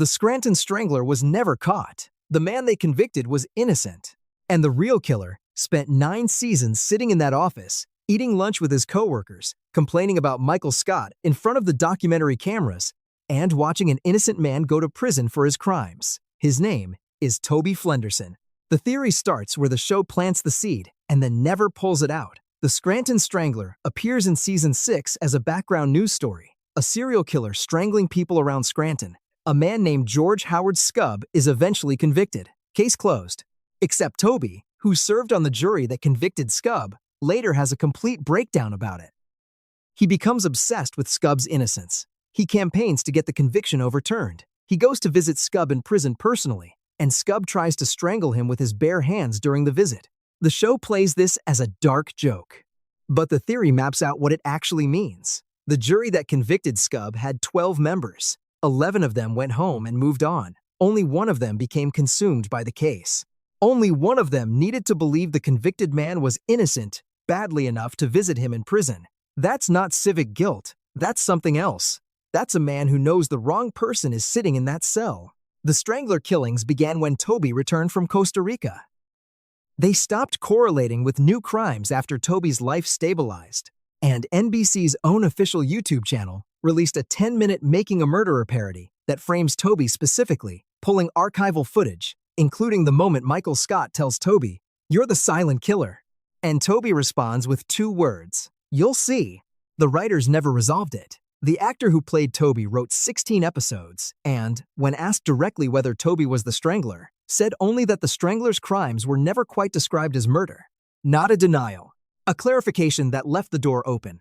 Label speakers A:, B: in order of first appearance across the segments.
A: The Scranton Strangler was never caught. The man they convicted was innocent. And the real killer spent 9 seasons sitting in that office, eating lunch with his coworkers, complaining about Michael Scott in front of the documentary cameras, and watching an innocent man go to prison for his crimes. His name is Toby Flenderson. The theory starts where the show plants the seed and then never pulls it out. The Scranton Strangler appears in Season 6 as a background news story. A serial killer strangling people around Scranton. A man named George Howard Scubb is eventually convicted. Case closed. Except Toby, who served on the jury that convicted Scubb, later has a complete breakdown about it. He becomes obsessed with Scubb's innocence. He campaigns to get the conviction overturned. He goes to visit Scubb in prison personally, and Scubb tries to strangle him with his bare hands during the visit. The show plays this as a dark joke. But the theory maps out what it actually means. The jury that convicted Scubb had 12 members. 11 of them went home and moved on. Only one of them became consumed by the case. Only one of them needed to believe the convicted man was innocent badly enough to visit him in prison. That's not civic guilt. That's something else. That's a man who knows the wrong person is sitting in that cell. The Strangler killings began when Toby returned from Costa Rica. They stopped correlating with new crimes after Toby's life stabilized, and NBC's own official YouTube channel released a 10-minute Making a Murderer parody that frames Toby specifically, pulling archival footage, including the moment Michael Scott tells Toby, "You're the silent killer." And Toby responds with 2 words, "You'll see." The writers never resolved it. The actor who played Toby wrote 16 episodes and, when asked directly whether Toby was the Strangler, said only that the Strangler's crimes were never quite described as murder. Not a denial. A clarification that left the door open.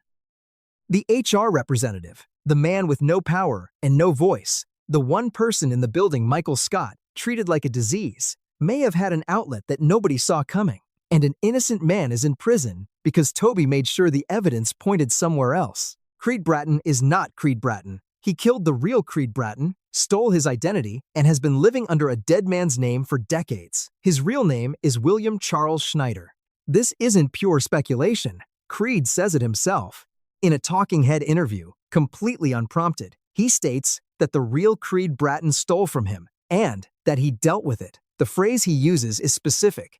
A: The HR representative, the man with no power and no voice, the one person in the building Michael Scott treated like a disease, may have had an outlet that nobody saw coming. And an innocent man is in prison because Toby made sure the evidence pointed somewhere else. Creed Bratton is not Creed Bratton. He killed the real Creed Bratton, stole his identity, and has been living under a dead man's name for decades. His real name is William Charles Schneider. This isn't pure speculation. Creed says it himself. In a talking head interview, completely unprompted, he states that the real Creed Bratton stole from him and that he dealt with it. The phrase he uses is specific.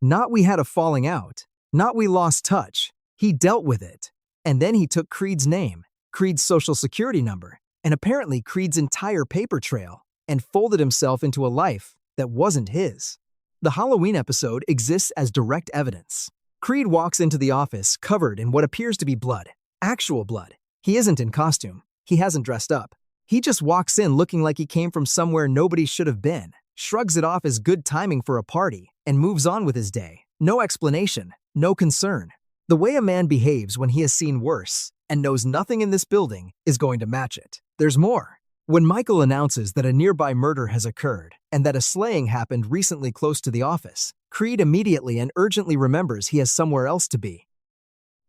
A: Not "we had a falling out," not "we lost touch." He dealt with it. And then he took Creed's name, Creed's social security number, and apparently Creed's entire paper trail, and folded himself into a life that wasn't his. The Halloween episode exists as direct evidence. Creed walks into the office covered in what appears to be blood. Actual blood. He isn't in costume. He hasn't dressed up. He just walks in looking like he came from somewhere nobody should have been, shrugs it off as good timing for a party, and moves on with his day. No explanation, no concern. The way a man behaves when he has seen worse and knows nothing in this building is going to match it. There's more. When Michael announces that a nearby murder has occurred and that a slaying happened recently close to the office, Creed immediately and urgently remembers he has somewhere else to be.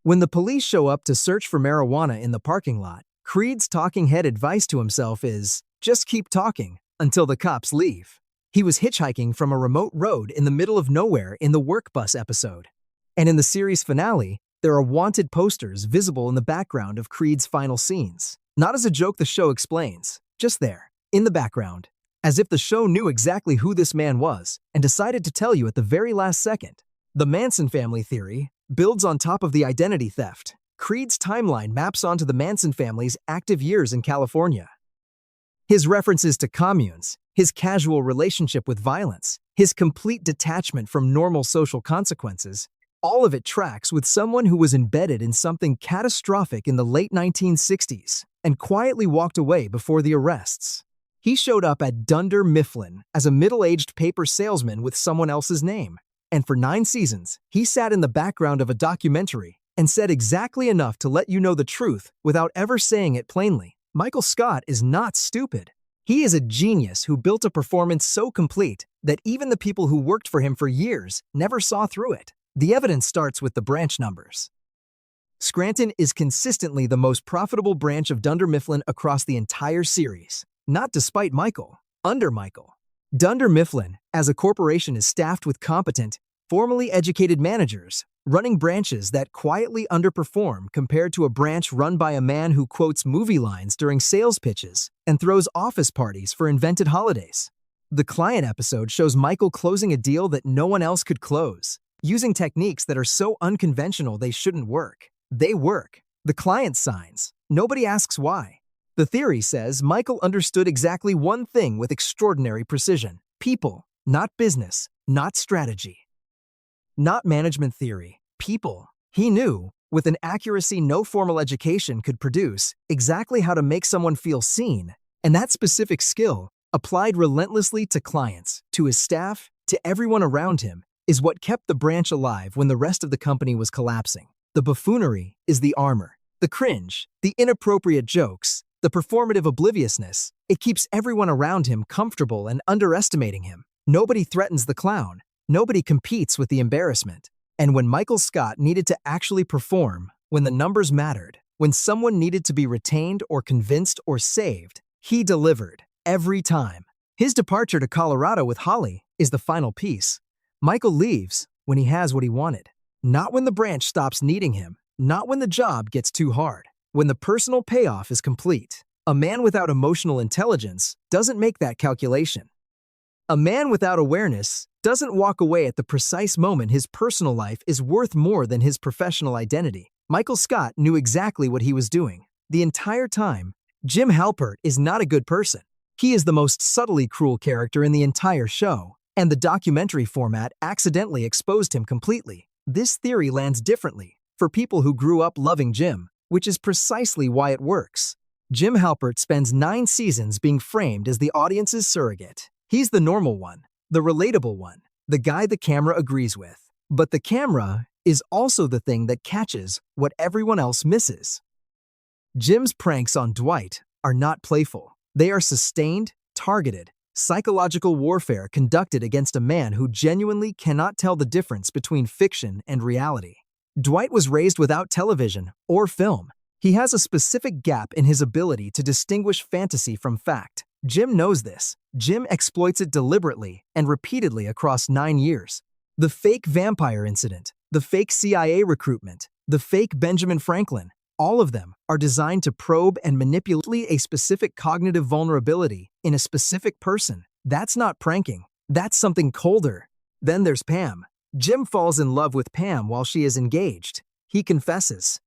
A: When the police show up to search for marijuana in the parking lot, Creed's talking head advice to himself is, just keep talking until the cops leave. He was hitchhiking from a remote road in the middle of nowhere in the work bus episode. And in the series finale, there are wanted posters visible in the background of Creed's final scenes. Not as a joke the show explains, just there, in the background. As if the show knew exactly who this man was and decided to tell you at the very last second. The Manson family theory builds on top of the identity theft. Creed's timeline maps onto the Manson family's active years in California. His references to communes, his casual relationship with violence, his complete detachment from normal social consequences, all of it tracks with someone who was embedded in something catastrophic in the late 1960s and quietly walked away before the arrests. He showed up at Dunder Mifflin as a middle-aged paper salesman with someone else's name. And for 9 seasons, he sat in the background of a documentary and said exactly enough to let you know the truth without ever saying it plainly. Michael Scott is not stupid. He is a genius who built a performance so complete that even the people who worked for him for years never saw through it. The evidence starts with the branch numbers. Scranton is consistently the most profitable branch of Dunder Mifflin across the entire series. Not despite Michael, under Michael. Dunder Mifflin, as a corporation, is staffed with competent, formally educated managers running branches that quietly underperform compared to a branch run by a man who quotes movie lines during sales pitches and throws office parties for invented holidays. The client episode shows Michael closing a deal that no one else could close, using techniques that are so unconventional they shouldn't work. They work. The client signs. Nobody asks why. The theory says Michael understood exactly one thing with extraordinary precision: people, not business, not strategy. Not management theory, people. He knew, with an accuracy no formal education could produce, exactly how to make someone feel seen, and that specific skill, applied relentlessly to clients, to his staff, to everyone around him, is what kept the branch alive when the rest of the company was collapsing. The buffoonery is the armor. The cringe, the inappropriate jokes, the performative obliviousness, it keeps everyone around him comfortable and underestimating him. Nobody threatens the clown. Nobody competes with the embarrassment. And when Michael Scott needed to actually perform, when the numbers mattered, when someone needed to be retained or convinced or saved, he delivered, every time. His departure to Colorado with Holly is the final piece. Michael leaves when he has what he wanted. Not when the branch stops needing him, not when the job gets too hard, when the personal payoff is complete. A man without emotional intelligence doesn't make that calculation. A man without awareness doesn't walk away at the precise moment his personal life is worth more than his professional identity. Michael Scott knew exactly what he was doing. The entire time, Jim Halpert is not a good person. He is the most subtly cruel character in the entire show, and the documentary format accidentally exposed him completely. This theory lands differently for people who grew up loving Jim, which is precisely why it works. Jim Halpert spends 9 seasons being framed as the audience's surrogate. He's the normal one, the relatable one, the guy the camera agrees with. But the camera is also the thing that catches what everyone else misses. Jim's pranks on Dwight are not playful. They are sustained, targeted, psychological warfare conducted against a man who genuinely cannot tell the difference between fiction and reality. Dwight was raised without television or film. He has a specific gap in his ability to distinguish fantasy from fact. Jim knows this. Jim exploits it deliberately and repeatedly across 9 years. The fake vampire incident, the fake CIA recruitment, the fake Benjamin Franklin, all of them are designed to probe and manipulate a specific cognitive vulnerability in a specific person. That's not pranking. That's something colder. Then there's Pam. Jim falls in love with Pam while she is engaged. He confesses.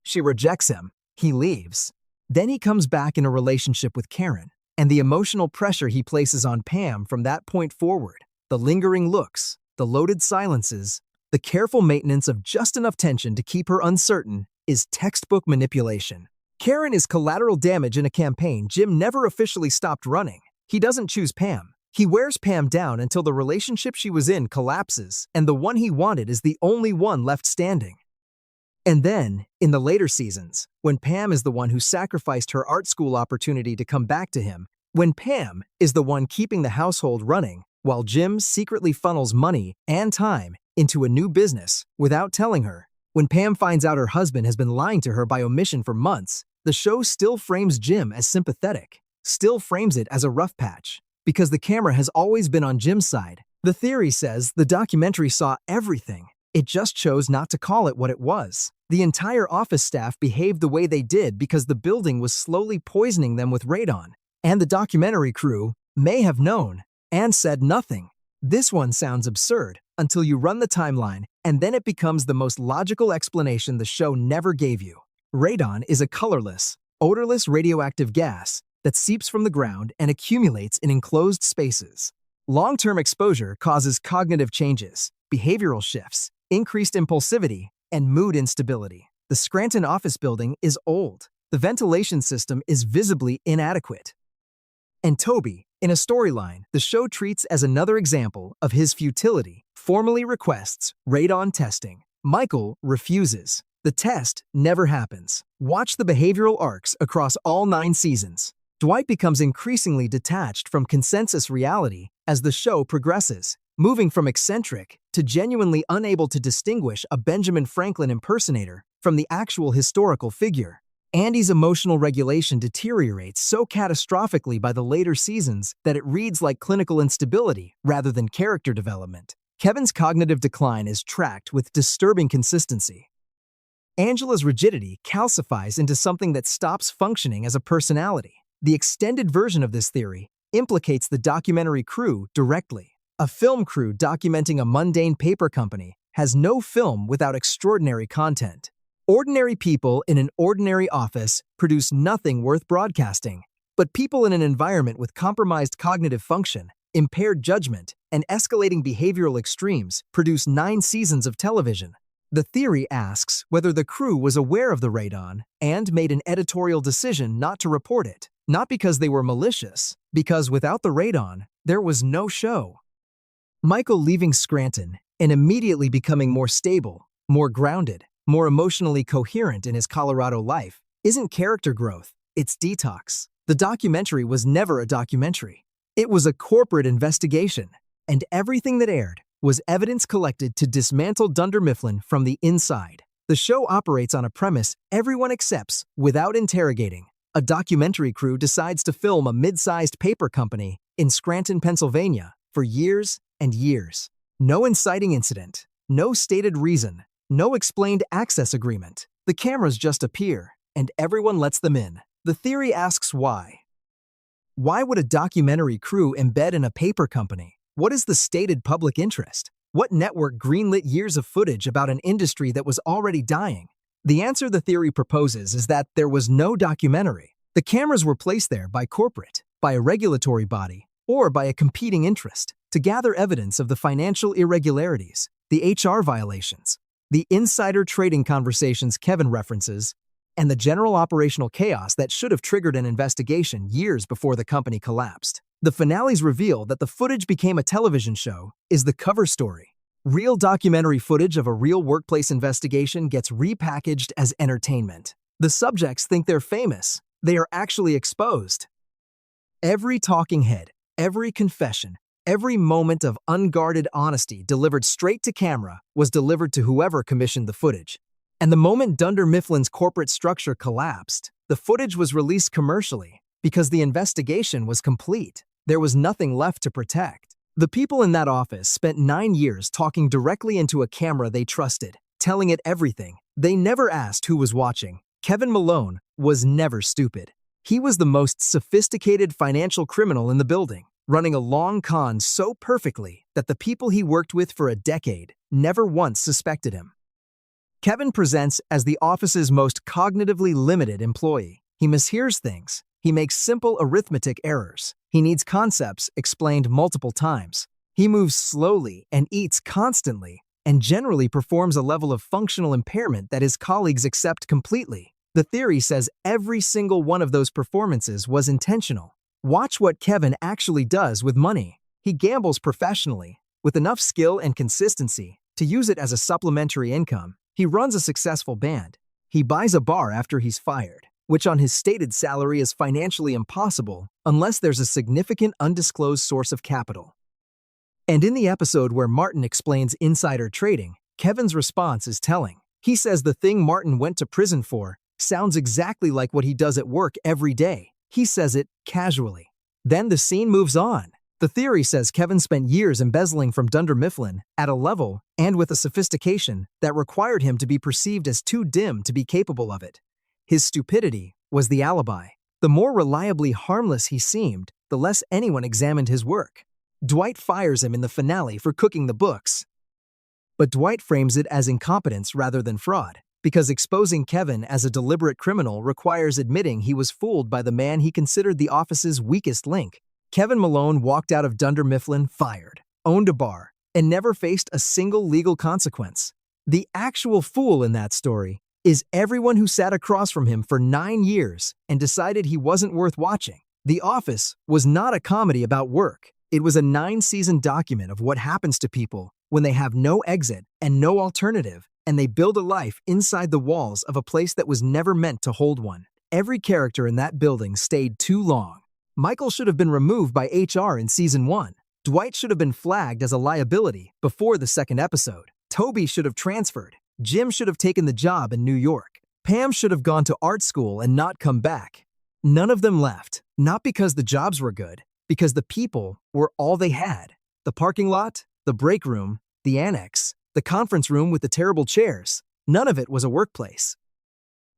A: She rejects him. He leaves. Then he comes back in a relationship with Karen, and the emotional pressure he places on Pam from that point forward, the lingering looks, the loaded silences, the careful maintenance of just enough tension to keep her uncertain, is textbook manipulation. Karen is collateral damage in a campaign Jim never officially stopped running. He doesn't choose Pam. He wears Pam down until the relationship she was in collapses, and the one he wanted is the only one left standing. And then, in the later seasons, when Pam is the one who sacrificed her art school opportunity to come back to him, when Pam is the one keeping the household running, while Jim secretly funnels money and time into a new business without telling her, when Pam finds out her husband has been lying to her by omission for months, the show still frames Jim as sympathetic, still frames it as a rough patch, because the camera has always been on Jim's side. The theory says the documentary saw everything. It just chose not to call it what it was. The entire office staff behaved the way they did because the building was slowly poisoning them with radon. And the documentary crew may have known and said nothing. This one sounds absurd until you run the timeline, and then it becomes the most logical explanation the show never gave you. Radon is a colorless, odorless radioactive gas that seeps from the ground and accumulates in enclosed spaces. Long-term exposure causes cognitive changes, behavioral shifts, increased impulsivity, and mood instability. The Scranton office building is old. The ventilation system is visibly inadequate. And Toby, in a storyline the show treats as another example of his futility, formally requests radon testing. Michael refuses. The test never happens. Watch the behavioral arcs across all 9 seasons. Dwight becomes increasingly detached from consensus reality as the show progresses, moving from eccentric to genuinely unable to distinguish a Benjamin Franklin impersonator from the actual historical figure. Andy's emotional regulation deteriorates so catastrophically by the later seasons that it reads like clinical instability rather than character development. Kevin's cognitive decline is tracked with disturbing consistency. Angela's rigidity calcifies into something that stops functioning as a personality. The extended version of this theory implicates the documentary crew directly. A film crew documenting a mundane paper company has no film without extraordinary content. Ordinary people in an ordinary office produce nothing worth broadcasting, but people in an environment with compromised cognitive function, impaired judgment, and escalating behavioral extremes produce 9 seasons of television. The theory asks whether the crew was aware of the radon and made an editorial decision not to report it, not because they were malicious, because without the radon, there was no show. Michael leaving Scranton and immediately becoming more stable, more grounded, more emotionally coherent in his Colorado life isn't character growth, it's detox. The documentary was never a documentary. It was a corporate investigation, and everything that aired was evidence collected to dismantle Dunder Mifflin from the inside. The show operates on a premise everyone accepts without interrogating. A documentary crew decides to film a mid-sized paper company in Scranton, Pennsylvania, for years and years. No inciting incident, no stated reason, no explained access agreement. The cameras just appear, and everyone lets them in. The theory asks why. Why would a documentary crew embed in a paper company? What is the stated public interest? What network greenlit years of footage about an industry that was already dying? The answer the theory proposes is that there was no documentary. The cameras were placed there by corporate, by a regulatory body, or by a competing interest to gather evidence of the financial irregularities, the HR violations, the insider trading conversations Kevin references, and the general operational chaos that should have triggered an investigation years before the company collapsed. The finales reveal that the footage became a television show is the cover story. Real documentary footage of a real workplace investigation gets repackaged as entertainment. The subjects think they're famous. They are actually exposed. Every talking head, every confession, every moment of unguarded honesty delivered straight to camera was delivered to whoever commissioned the footage. And the moment Dunder Mifflin's corporate structure collapsed, the footage was released commercially because the investigation was complete. There was nothing left to protect. The people in that office spent 9 years talking directly into a camera they trusted, telling it everything. They never asked who was watching. Kevin Malone was never stupid. He was the most sophisticated financial criminal in the building, running a long con so perfectly that the people he worked with for a decade never once suspected him. Kevin presents as the office's most cognitively limited employee. He mishears things. He makes simple arithmetic errors. He needs concepts explained multiple times. He moves slowly and eats constantly, and generally performs a level of functional impairment that his colleagues accept completely. The theory says every single one of those performances was intentional. Watch what Kevin actually does with money. He gambles professionally, with enough skill and consistency to use it as a supplementary income. He runs a successful band. He buys a bar after he's fired, which on his stated salary is financially impossible unless there's a significant undisclosed source of capital. And in the episode where Martin explains insider trading, Kevin's response is telling. He says the thing Martin went to prison for sounds exactly like what he does at work every day. He says it casually. Then the scene moves on. The theory says Kevin spent years embezzling from Dunder Mifflin at a level and with a sophistication that required him to be perceived as too dim to be capable of it. His stupidity was the alibi. The more reliably harmless he seemed, the less anyone examined his work. Dwight fires him in the finale for cooking the books. But Dwight frames it as incompetence rather than fraud, because exposing Kevin as a deliberate criminal requires admitting he was fooled by the man he considered the office's weakest link. Kevin Malone walked out of Dunder Mifflin fired, owned a bar, and never faced a single legal consequence. The actual fool in that story is everyone who sat across from him for 9 years and decided he wasn't worth watching. The Office was not a comedy about work. It was a 9-season document of what happens to people when they have no exit and no alternative, and they build a life inside the walls of a place that was never meant to hold one. Every character in that building stayed too long. Michael should have been removed by HR in Season 1. Dwight should have been flagged as a liability before the 2nd episode. Toby should have transferred. Jim should have taken the job in New York. Pam should have gone to art school and not come back. None of them left, not because the jobs were good, because the people were all they had. The parking lot, the break room, the annex, the conference room with the terrible chairs. None of it was a workplace.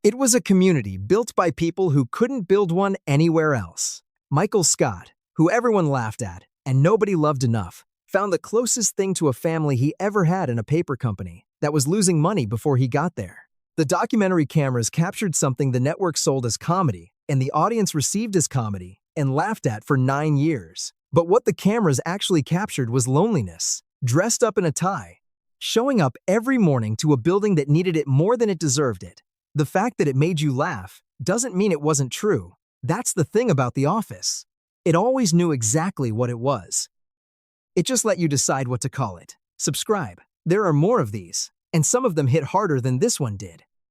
A: It was a community built by people who couldn't build one anywhere else. Michael Scott, who everyone laughed at and nobody loved enough, found the closest thing to a family he ever had in a paper company that was losing money before he got there. The documentary cameras captured something the network sold as comedy, and the audience received as comedy and laughed at for 9 years. But what the cameras actually captured was loneliness, dressed up in a tie, showing up every morning to a building that needed it more than it deserved it. The fact that it made you laugh doesn't mean it wasn't true. That's the thing about The Office. It always knew exactly what it was. It just let you decide what to call it. Subscribe. There are more of these, and some of them hit harder than this one did.